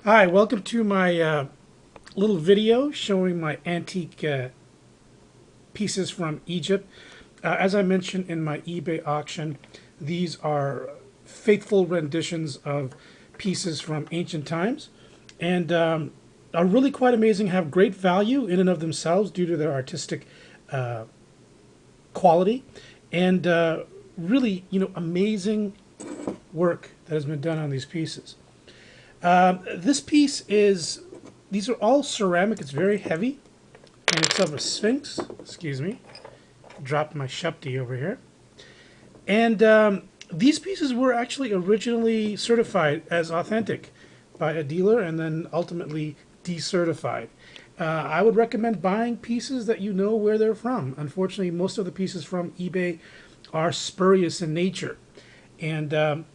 Hi, welcome to my little video showing my antique pieces from Egypt. As I mentioned in my eBay auction, these are faithful renditions of pieces from ancient times and are really quite amazing, have great value in and of themselves due to their artistic quality and really, amazing work that has been done on these pieces. This piece is, these are all ceramic. It's very heavy, and it's of a sphinx. Excuse me, dropped my Shupti over here. And these pieces were actually originally certified as authentic by a dealer and then ultimately decertified. I would recommend buying pieces that you know where they're from. Unfortunately, most of the pieces from eBay are spurious in nature. And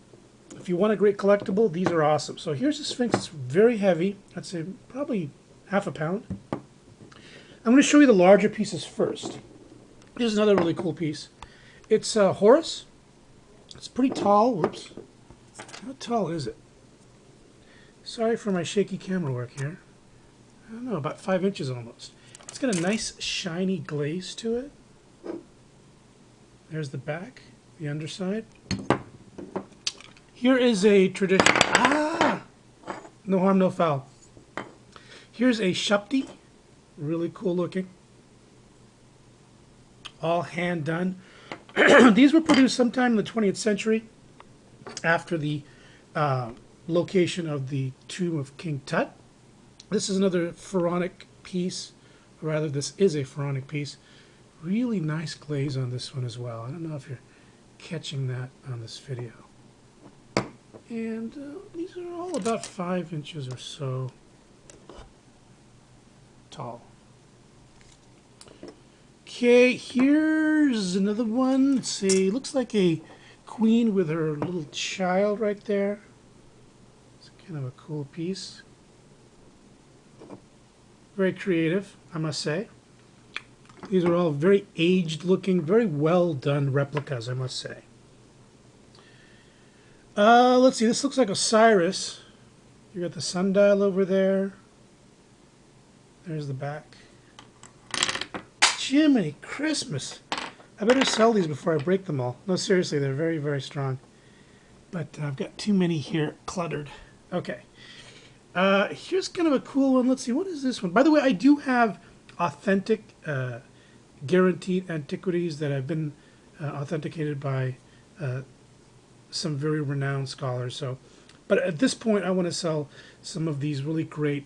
if you want a great collectible, these are awesome. So here's the Sphinx. It's very heavy. I'd say probably half a pound. I'm going to show you the larger pieces first. Here's another really cool piece. It's Horus. It's pretty tall. Whoops. How tall is it? Sorry for my shaky camera work here. I don't know, about 5 inches almost. It's got a nice shiny glaze to it. There's the back, the underside. Here is a tradition. No harm, no foul. Here's a Shupti. Really cool looking. All hand done. These were produced sometime in the 20th century after the location of the tomb of King Tut. This is another pharaonic piece. Or rather, this is a pharaonic piece. Really nice glaze on this one as well. I don't know if you're catching that on this video. And these are all about 5 inches or so tall. Okay, here's another one. Let's see, looks like a queen with her little child right there. It's kind of a cool piece. Very creative, I must say. These are all very aged looking, very well done replicas, I must say. Let's see, this looks like Osiris. You got the sundial over there. There's the back. Jiminy Christmas. I better sell these before I break them all. No, seriously, they're very, very strong. But I've got too many here cluttered. Okay. Here's kind of a cool one. Let's see, what is this one? By the way, I do have authentic, guaranteed antiquities that have been authenticated by some very renowned scholars. So, but at this point, I want to sell some of these really great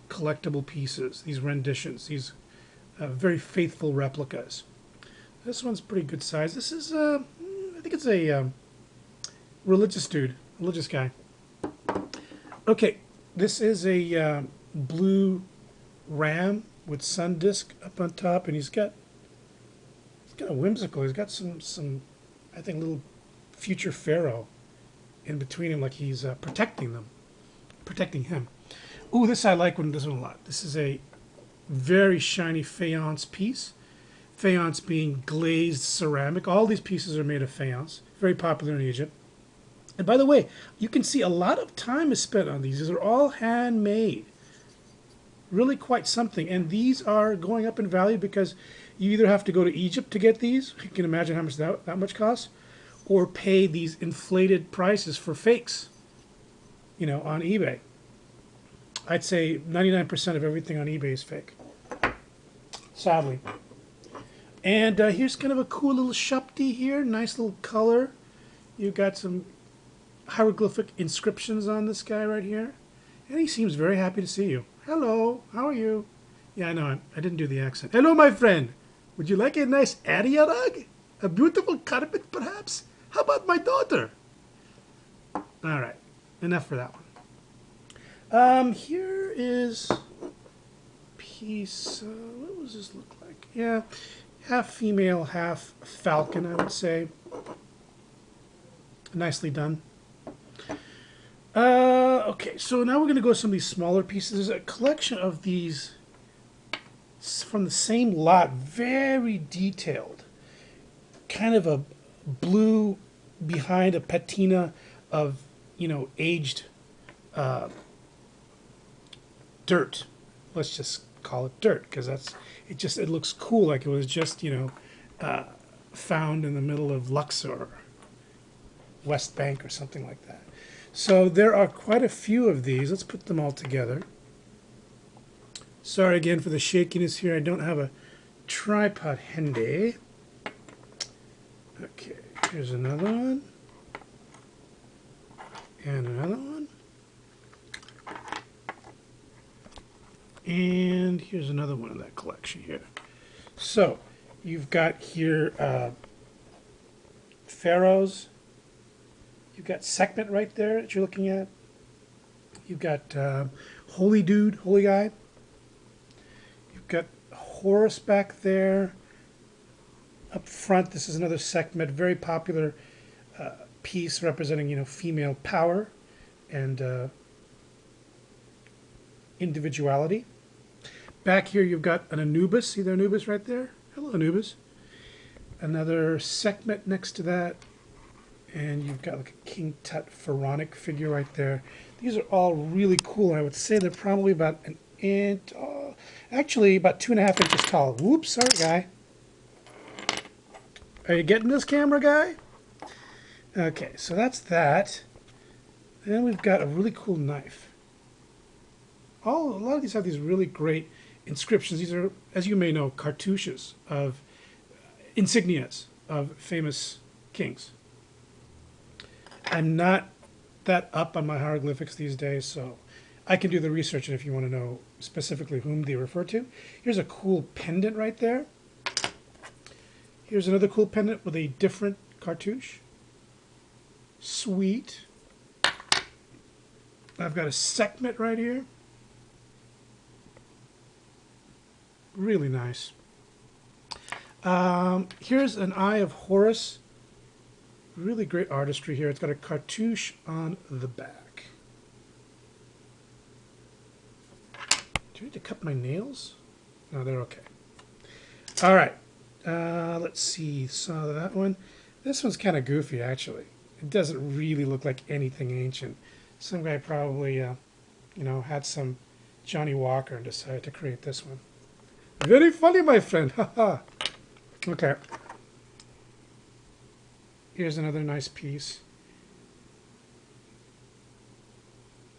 collectible pieces, these renditions, these very faithful replicas. This one's pretty good size. This is, I think it's a religious dude, religious guy. Okay, this is a blue ram with sun disk up on top, and he's got a whimsical. He's got some, I think, little future pharaoh in between him, like he's protecting him. Ooh, this I like this one a lot. This is a very shiny faience piece. Faience being glazed ceramic. All these pieces are made of faience. Very popular in Egypt. And by the way, you can see a lot of time is spent on these. These are all handmade. Really quite something. And these are going up in value because you either have to go to Egypt to get these. You can imagine how much that much costs. Or pay these inflated prices for fakes, on eBay. I'd say 99% of everything on eBay is fake, sadly. And here's kind of a cool little Shupti here. Nice little color. You've got some hieroglyphic inscriptions on this guy right here. And he seems very happy to see you. Hello, how are you? Yeah, I know, I didn't do the accent. Hello, my friend. Would you like a nice area rug? A beautiful carpet, perhaps? How about my daughter? All right, enough for that one. Here is a piece. What does this look like? Yeah, half female, half falcon, I would say. Nicely done. Okay, so now we're going to go to some of these smaller pieces. There's a collection of these from the same lot, very detailed. Kind of a blue behind a patina of, aged dirt. Let's just call it dirt because it looks cool, like it was just found in the middle of Luxor, West Bank or something like that. So there are quite a few of these. Let's put them all together. Sorry again for the shakiness here. I don't have a tripod handy. Okay, here's another one. And another one. And here's another one in that collection here. So you've got here pharaohs. You've got Sekhmet right there that you're looking at. You've got holy dude, holy guy. You've got Horus back there. Up front, this is another Sekhmet, very popular piece representing, female power and individuality. Back here, you've got an Anubis. See the Anubis right there? Hello, Anubis. Another Sekhmet next to that. And you've got like a King Tut pharaonic figure right there. These are all really cool. I would say they're probably about an inch, actually about 2.5 inches tall. Whoops, sorry, guy. Are you getting this, camera guy? Okay, so that's that. Then we've got a really cool knife. A lot of these have these really great inscriptions. These are, as you may know, cartouches of insignias of famous kings. I'm not that up on my hieroglyphics these days, so I can do the research if you want to know specifically whom they refer to. Here's a cool pendant right there. Here's another cool pendant with a different cartouche. Sweet. I've got a Sekhmet right here. Really nice. Here's an Eye of Horus. Really great artistry here. It's got a cartouche on the back. Do I need to cut my nails? No, they're okay. All right. Let's see. Saw that one. This one's kind of goofy, actually. It doesn't really look like anything ancient. Some guy probably, had some Johnny Walker and decided to create this one. Very funny, my friend. Haha. Okay. Here's another nice piece.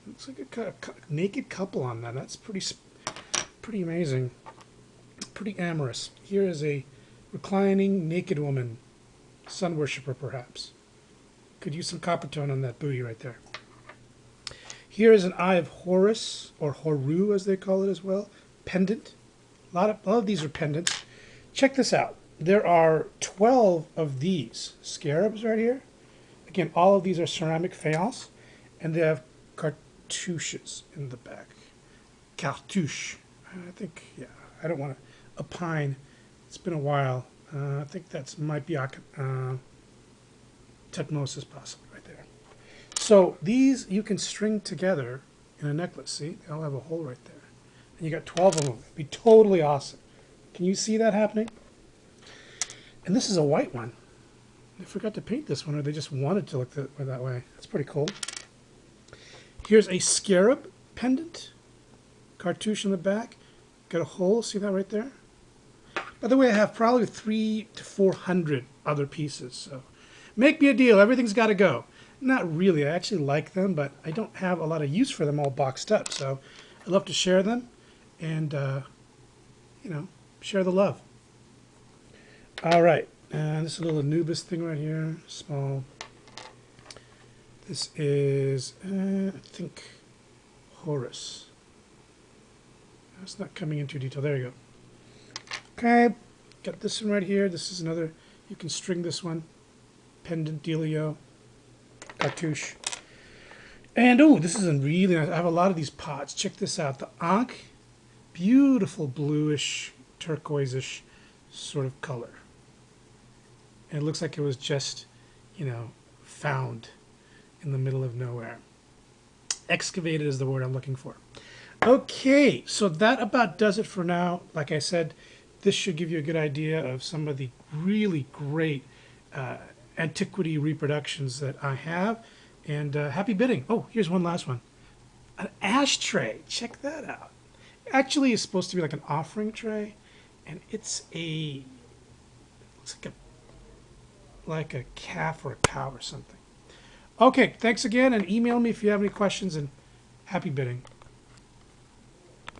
Looks like a naked couple on that. That's pretty amazing. Pretty amorous. Here is a reclining naked woman. Sun worshipper, perhaps. Could use some copper tone on that booty right there. Here is an Eye of Horus, or Horu as they call it as well. Pendant. A lot of these are pendants. Check this out. There are 12 of these scarabs right here. Again, all of these are ceramic faience, and they have cartouches in the back. Cartouche. I think, yeah, I don't want to opine. It's been a while. I think that might be Tutmosis possibly right there. So these you can string together in a necklace. See, they all have a hole right there. And you got 12 of them. It'd be totally awesome. Can you see that happening? And this is a white one. They forgot to paint this one, or they just wanted to look that way. That's pretty cool. Here's a scarab pendant. Cartouche in the back. Got a hole. See that right there? By the way, I have probably 300 to 400 other pieces. So make me a deal. Everything's got to go. Not really. I actually like them, but I don't have a lot of use for them all boxed up. So I'd love to share them and, share the love. All right, this is a little Anubis thing right here, small. This is, I think, Horus. It's not coming into detail. There you go. Okay, got this one right here. This is another, you can string this one. Pendant dealio, cartouche. And, oh, this is a really nice. I have a lot of these pots. Check this out. The Ankh, beautiful bluish, turquoise-ish sort of color. And it looks like it was just, found in the middle of nowhere. Excavated is the word I'm looking for. Okay, so that about does it for now. Like I said, this should give you a good idea of some of the really great antiquity reproductions that I have. And happy bidding. Oh, here's one last one. An ashtray. Check that out. Actually, it's supposed to be like an offering tray, and it's a looks like a calf or a cow or something. Okay, thanks again, and email me if you have any questions, and happy bidding.